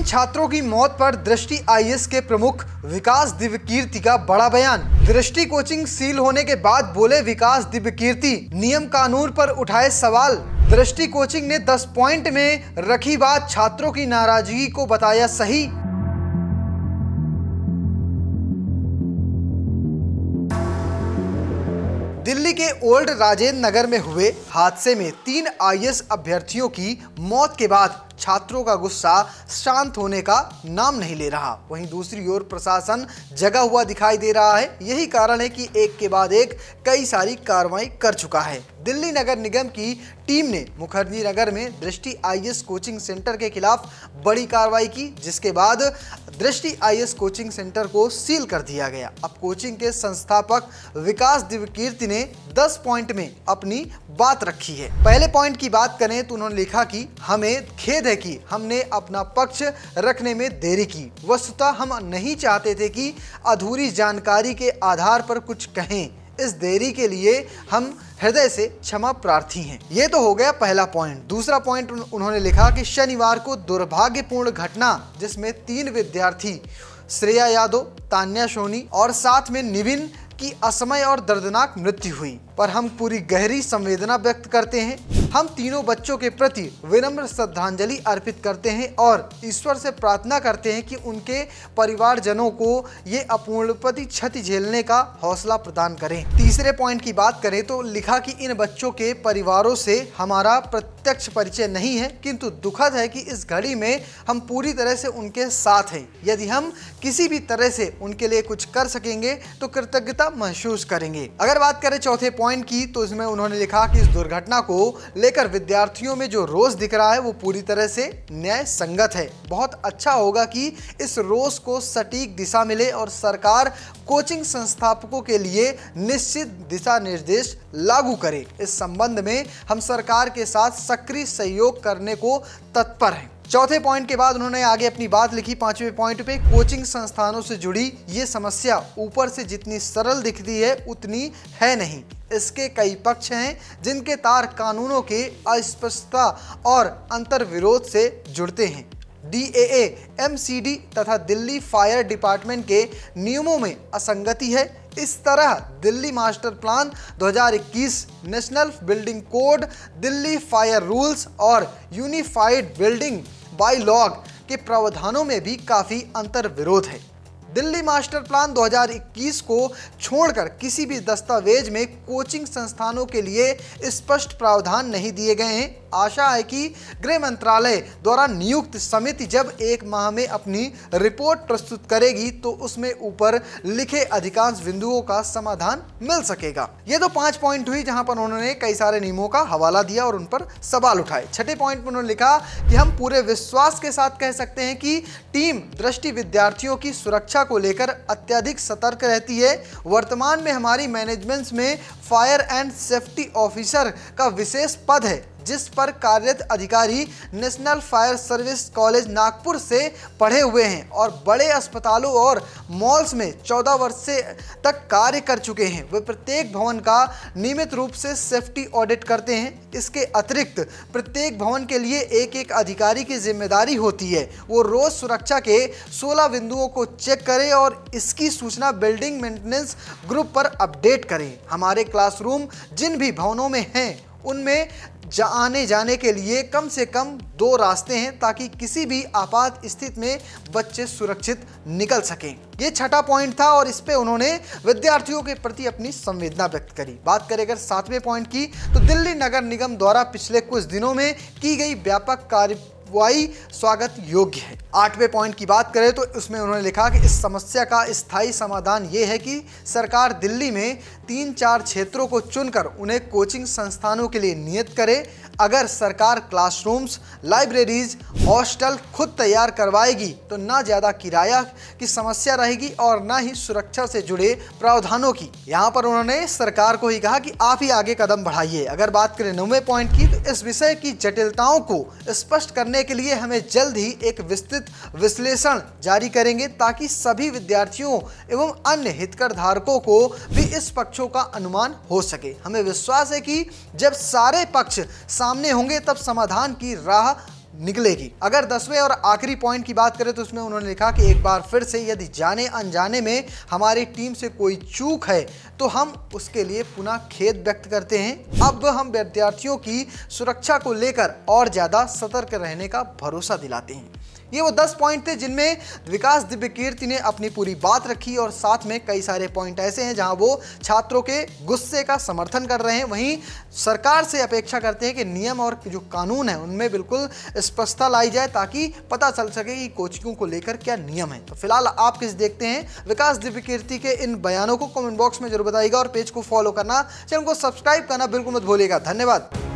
3 छात्रों की मौत पर दृष्टि आईएएस के प्रमुख विकास दिव्यकीर्ति का बड़ा बयान। दृष्टि कोचिंग सील होने के बाद बोले विकास दिव्यकीर्ति, नियम कानून पर उठाए सवाल। दृष्टि कोचिंग ने 10 पॉइंट में रखी बात, छात्रों की नाराजगी को बताया सही। दिल्ली के ओल्ड राजेंद्र नगर में हुए हादसे में 3 आईएएस अभ्यर्थियों की मौत के बाद छात्रों का गुस्सा शांत होने का नाम नहीं ले रहा। वहीं दूसरी ओर प्रशासन जगा हुआ दिखाई दे रहा है। यही कारण है कि एक के बाद एक कई सारी कार्रवाई कर चुका है। दिल्ली नगर निगम की टीम ने मुखर्जी नगर में दृष्टि आईएएस कोचिंग सेंटर के खिलाफ बड़ी कार्रवाई की, जिसके बाद दृष्टि आईएएस कोचिंग सेंटर को सील कर दिया गया। अब कोचिंग के संस्थापक विकास दिव्यकीर्ति ने 10 पॉइंट में अपनी बात रखी है। पहले पॉइंट की बात करें तो उन्होंने लिखा कि हमें खेद है कि हमने अपना पक्ष रखने में देरी की। वस्तुतः हम नहीं चाहते थे कि अधूरी जानकारी के आधार पर कुछ कहें। इस देरी के लिए हम हृदय से क्षमा प्रार्थी हैं। ये तो हो गया पहला पॉइंट। दूसरा पॉइंट उन्होंने लिखा कि शनिवार को दुर्भाग्यपूर्ण घटना जिसमें 3 विद्यार्थी श्रेया यादव, तान्या सोनी और साथ में निविन की असमय और दर्दनाक मृत्यु हुई पर हम पूरी गहरी संवेदना व्यक्त करते हैं। हम तीनों बच्चों के प्रति विनम्र श्रद्धांजलि अर्पित करते हैं और ईश्वर से प्रार्थना करते हैं कि उनके परिवारजनों को ये अपूर्णपति क्षति झेलने का हौसला प्रदान करें। तीसरे पॉइंट की बात करें तो लिखा कि इन बच्चों के परिवारों से हमारा प्रत्यक्ष परिचय नहीं है, किंतु दुखद है कि इस घड़ी में हम पूरी तरह से उनके साथ हैं। यदि हम किसी भी तरह से उनके लिए कुछ कर सकेंगे तो कृतज्ञता महसूस करेंगे। अगर बात करें चौथे पॉइंट की तो इसमें उन्होंने लिखा कि इस दुर्घटना को लेकर विद्यार्थियों में जो रोष दिख रहा है वो पूरी तरह से न्याय संगत है। बहुत अच्छा होगा कि इस रोष को सटीक दिशा मिले और सरकार कोचिंग संस्थापकों के लिए निश्चित दिशा निर्देश लागू करे। इस संबंध में हम सरकार के साथ सक्रिय सहयोग करने को तत्पर हैं। चौथे पॉइंट के बाद उन्होंने आगे अपनी बात लिखी 5वें पॉइंट पे, कोचिंग संस्थानों से जुड़ी ये समस्या ऊपर से जितनी सरल दिखती है उतनी है नहीं। इसके कई पक्ष हैं जिनके तार कानूनों के अस्पष्टता और अंतर्विरोध से जुड़ते हैं। DAA, MCD तथा दिल्ली फायर डिपार्टमेंट के नियमों में असंगति है। इस तरह Delhi master plan 2021, national building code, Delhi fire rules और यूनिफाइड बिल्डिंग बायलॉग के प्रावधानों में भी काफ़ी अंतर्विरोध है। दिल्ली मास्टर प्लान 2021 को छोड़कर किसी भी दस्तावेज में कोचिंग संस्थानों के लिए स्पष्ट प्रावधान नहीं दिए गए हैं। आशा है कि गृह मंत्रालय द्वारा नियुक्त समिति जब 1 माह में अपनी रिपोर्ट प्रस्तुत करेगी तो उसमें ऊपर लिखे अधिकांश बिंदुओं का समाधान मिल सकेगा। ये तो 5 पॉइंट हुई जहां पर उन्होंने कई सारे नियमों का हवाला दिया और उन पर सवाल उठाए। छठे पॉइंट में उन्होंने लिखा कि हम पूरे विश्वास के साथ कह सकते हैं कि टीम दृष्टि विद्यार्थियों की सुरक्षा को लेकर अत्यधिक सतर्क रहती है। वर्तमान में हमारी मैनेजमेंट में फायर एंड सेफ्टी ऑफिसर का विशेष पद है, जिस पर कार्यरत अधिकारी national fire service college Nagpur से पढ़े हुए हैं और बड़े अस्पतालों और मॉल्स में 14 वर्ष से तक कार्य कर चुके हैं। वे प्रत्येक भवन का नियमित रूप से सेफ्टी ऑडिट करते हैं। इसके अतिरिक्त प्रत्येक भवन के लिए एक अधिकारी की जिम्मेदारी होती है। वो रोज सुरक्षा के 16 बिंदुओं को चेक करें और इसकी सूचना बिल्डिंग मेंटेनेंस ग्रुप पर अपडेट करें। हमारे क्लासरूम जिन भी भवनों में हैं उनमें आने जाने के लिए कम से कम 2 रास्ते हैं ताकि किसी भी आपात स्थिति में बच्चे सुरक्षित निकल सकें। ये छठा पॉइंट था और इस पे उन्होंने विद्यार्थियों के प्रति अपनी संवेदना व्यक्त करी। बात करें अगर 7वें पॉइंट की तो दिल्ली नगर निगम द्वारा पिछले कुछ दिनों में की गई व्यापक कार्रवाई स्वागत योग्य है। 8वें पॉइंट की बात करें तो उसमें उन्होंने लिखा कि इस समस्या का स्थायी समाधान ये है कि सरकार दिल्ली में 3-4 क्षेत्रों को चुनकर उन्हें कोचिंग संस्थानों के लिए नियत करे। अगर सरकार क्लासरूम्स, लाइब्रेरीज, हॉस्टल खुद तैयार करवाएगी तो ना ज़्यादा किराया की समस्या रहेगी और ना ही सुरक्षा से जुड़े प्रावधानों की। यहाँ पर उन्होंने सरकार को ही कहा कि आप ही आगे कदम बढ़ाइए। अगर बात करें 9वें पॉइंट की तो इस विषय की जटिलताओं को स्पष्ट करने के लिए हमें जल्द ही एक विस्तृत विश्लेषण जारी करेंगे ताकि सभी विद्यार्थियों एवं अन्य हितधारकों को भी इस पक्षों का अनुमान हो सके। हमें विश्वास है कि जब सारे पक्ष सामने होंगे तब समाधान की राह निकलेगी। अगर 10वें और आखिरी पॉइंट की बात करें तो उसमें उन्होंने लिखा कि एक बार फिर से यदि जाने अनजाने में हमारी टीम से कोई चूक है तो हम उसके लिए पुनः खेद व्यक्त करते हैं। अब हम विद्यार्थियों की सुरक्षा को लेकर और ज्यादा सतर्क रहने का भरोसा दिलाते हैं। ये वो 10 पॉइंट थे जिनमें विकास दिव्यकीर्ति ने अपनी पूरी बात रखी और साथ में कई सारे पॉइंट ऐसे हैं जहां वो छात्रों के गुस्से का समर्थन कर रहे हैं। वहीं सरकार से अपेक्षा करते हैं कि नियम और जो कानून है उनमें बिल्कुल स्पष्टता लाई जाए ताकि पता चल सके कि कोचिंगों को लेकर क्या नियम है। तो फिलहाल आप किस देखते हैं विकास दिव्यकीर्ति के इन बयानों को? कमेंट बॉक्स में जरूर बताइएगा और पेज को फॉलो करना, चैनल को सब्सक्राइब करना बिल्कुल मत भूलिएगा। धन्यवाद।